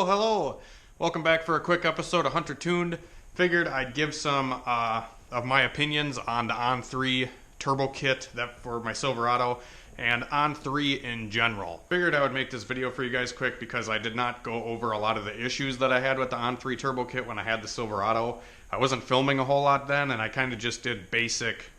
Hello. Welcome back for a quick episode of Hunter Tuned. Figured I'd give some of my opinions on the On3 turbo kit that for my Silverado and On3 in general. Figured I would make this video for you guys quick because I did not go over a lot of the issues that I had with the On3 turbo kit when I had the Silverado. I wasn't filming a whole lot then, and I kind of just did basic,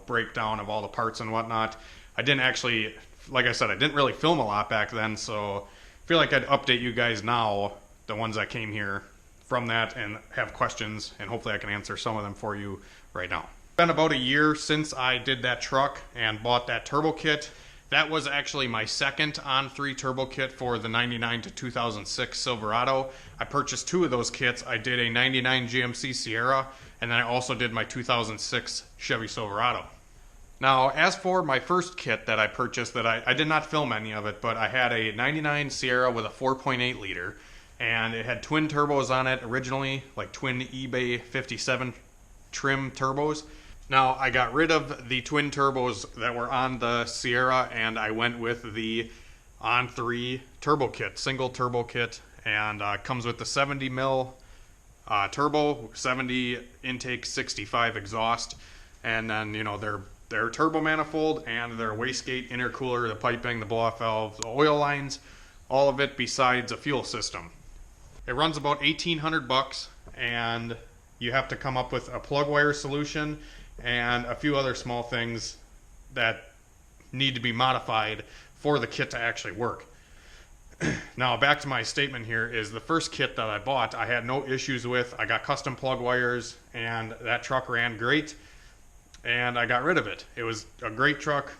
breakdown of all the parts and whatnot. I didn't actually, like I said, I didn't really film a lot back then, so I feel like I'd update you guys now, the ones that came here from that, and have questions, and hopefully I can answer some of them for you right now. It's been about a year since I did that truck and bought that turbo kit. That was actually my second On3 turbo kit for the 99 to 2006 Silverado. I purchased two of those kits. I did a 99 GMC Sierra, and then I also did my 2006 Chevy Silverado. Now, as for my first kit that I purchased, that I did not film any of it, but I had a 99 Sierra with a 4.8 liter, and it had twin turbos on it originally, like twin eBay 57 trim turbos. Now, I got rid of the twin turbos that were on the Sierra, and I went with the On3 turbo kit, single turbo kit, and comes with the 70 mil turbo, 70 intake, 65 exhaust, and then, their turbo manifold and their wastegate, intercooler, the piping, the blow-off valve, the oil lines, all of it besides a fuel system. It runs about $1,800, and you have to come up with a plug wire solution and a few other small things that need to be modified for the kit to actually work. Now, back to my statement here is the first kit that I bought, I had no issues with. I got custom plug wires, and that truck ran great, and I got rid of it. It was a great truck,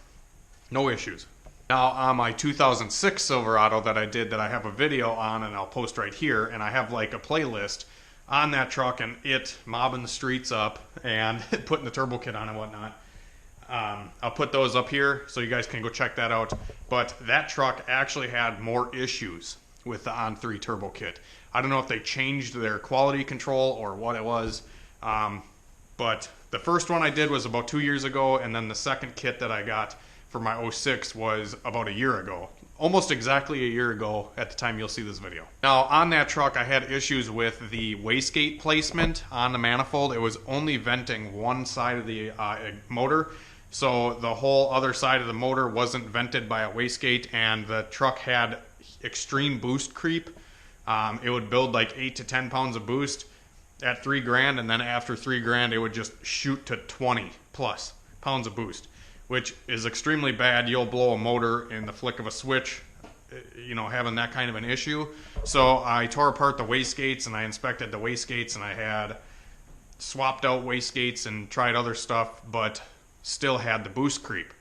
no issues. Now, on my 2006 Silverado that I have a video on, and I'll post right here, and I have like a playlist on that truck and it mobbing the streets up and putting the turbo kit on and whatnot. I'll put those up here so you guys can go check that out. But that truck actually had more issues with the On3 turbo kit. I don't know if they changed their quality control or what it was, but the first one I did was about 2 years ago, and then the second kit that I got for my 06 was about a year ago. Almost exactly a year ago at the time you'll see this video. Now, on that truck, I had issues with the wastegate placement on the manifold. It was only venting one side of the motor, so the whole other side of the motor wasn't vented by a wastegate, and the truck had extreme boost creep. It would build like 8 to 10 pounds of boost at $3,000, and then after $3,000 it would just shoot to 20 plus pounds of boost, which is extremely bad. You'll blow a motor in the flick of a switch, having that kind of an issue. So I tore apart the wastegates, and I inspected the wastegates, and I had swapped out wastegates and tried other stuff, but still had the boost creep.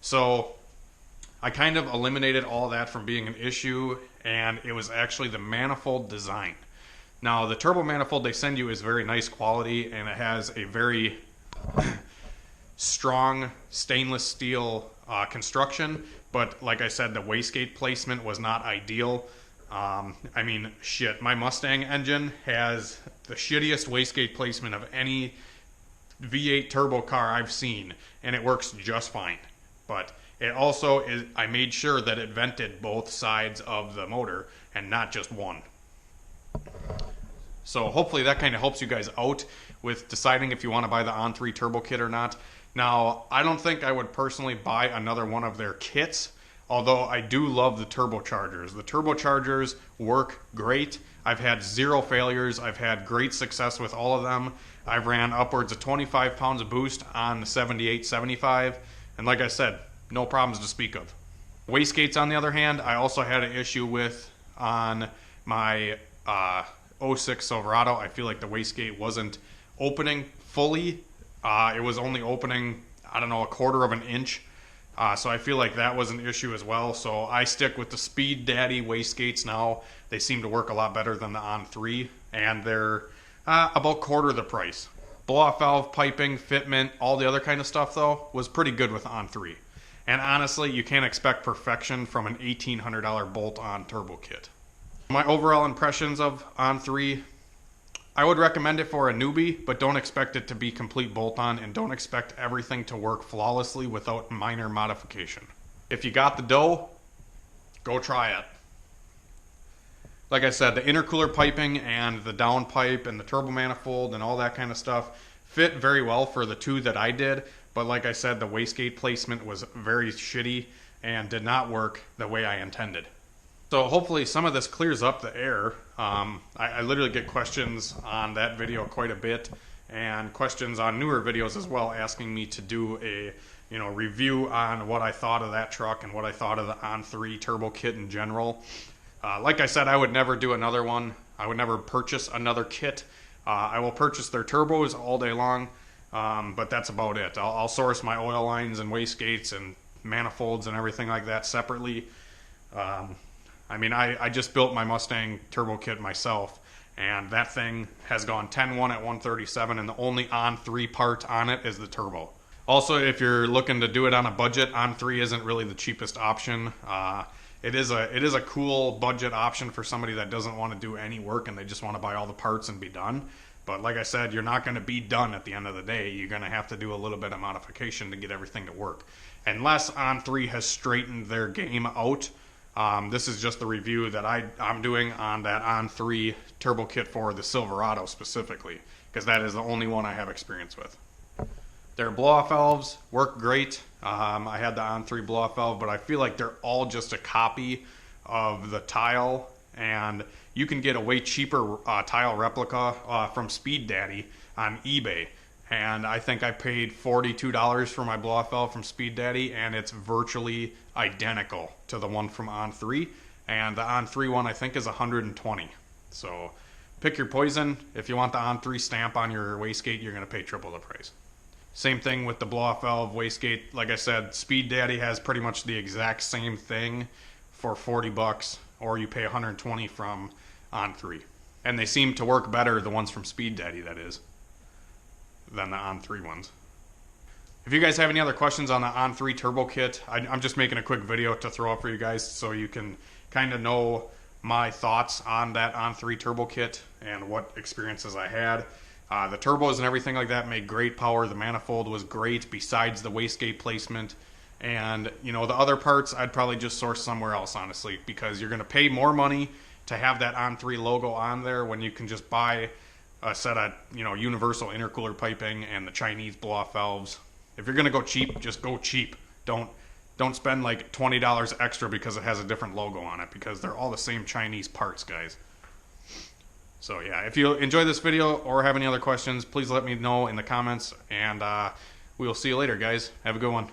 So I kind of eliminated all that from being an issue, and it was actually the manifold design. Now, the turbo manifold they send you is very nice quality, and it has a very strong stainless steel construction, but like I said, the wastegate placement was not ideal. My Mustang engine has the shittiest wastegate placement of any V8 turbo car I've seen, and it works just fine. But it also is, I made sure that it vented both sides of the motor and not just one. So hopefully that kind of helps you guys out with deciding if you want to buy the On3 turbo kit or not. Now, I don't think I would personally buy another one of their kits, although I do love the turbochargers. The turbochargers work great. I've had zero failures. I've had great success with all of them. I've ran upwards of 25 pounds of boost on the 78, 75, and like I said, no problems to speak of. Wastegates, on the other hand, I also had an issue with on my 06 Silverado. I feel like the wastegate wasn't opening fully. It was only opening, a quarter of an inch. So I feel like that was an issue as well. So I stick with the Speed Daddy wastegates now. They seem to work a lot better than the On3, and they're about quarter the price. Blow-off valve, piping, fitment, all the other kind of stuff, though, was pretty good with On3. And honestly, you can't expect perfection from an $1,800 bolt-on turbo kit. My overall impressions of On3, I would recommend it for a newbie, but don't expect it to be complete bolt-on, and don't expect everything to work flawlessly without minor modification. If you got the dough, go try it. Like I said, the intercooler piping and the downpipe and the turbo manifold and all that kind of stuff fit very well for the two that I did, but like I said, the wastegate placement was very shitty and did not work the way I intended. So hopefully some of this clears up the air. I literally get questions on that video quite a bit, and questions on newer videos as well, asking me to do a review on what I thought of that truck and what I thought of the On3 turbo kit in general. Like I said, I would never do another one. I would never purchase another kit. I will purchase their turbos all day long, but that's about it. I'll source my oil lines and wastegates and manifolds and everything like that separately. I mean, I just built my Mustang turbo kit myself, and that thing has gone 10-1 at 137, and the only On3 part on it is the turbo. Also, if you're looking to do it on a budget, On3 isn't really the cheapest option. It is a cool budget option for somebody that doesn't want to do any work and they just want to buy all the parts and be done. But like I said, you're not going to be done at the end of the day. You're going to have to do a little bit of modification to get everything to work. Unless On3 has straightened their game out. This is just the review that I'm doing on that On3 turbo kit for the Silverado specifically, because that is the only one I have experience with. Their blow-off valves work great. I had the On3 blow-off valve, but I feel like they're all just a copy of the tile, and you can get a way cheaper tile replica from Speed Daddy on eBay. And I think I paid $42 for my blow-off valve from Speed Daddy, and it's virtually identical to the one from On3. And the On3 one I think is $120. So pick your poison. If you want the On3 stamp on your wastegate, you're going to pay triple the price. Same thing with the blow-off valve wastegate. Like I said, Speed Daddy has pretty much the exact same thing for $40, or you pay $120 from On3. And they seem to work better, the ones from Speed Daddy, that is, than the On3 ones. If you guys have any other questions on the On3 turbo kit, I'm just making a quick video to throw up for you guys so you can kind of know my thoughts on that On3 turbo kit and what experiences I had. The turbos and everything like that made great power. The manifold was great besides the wastegate placement. And, the other parts I'd probably just source somewhere else, honestly, because you're going to pay more money to have that On3 logo on there when you can just buy a set of, universal intercooler piping and the Chinese blow-off valves. If you're going to go cheap, just go cheap. Don't spend like $20 extra because it has a different logo on it, because they're all the same Chinese parts, guys. So yeah, if you enjoyed this video or have any other questions, please let me know in the comments, and we will see you later, guys. Have a good one.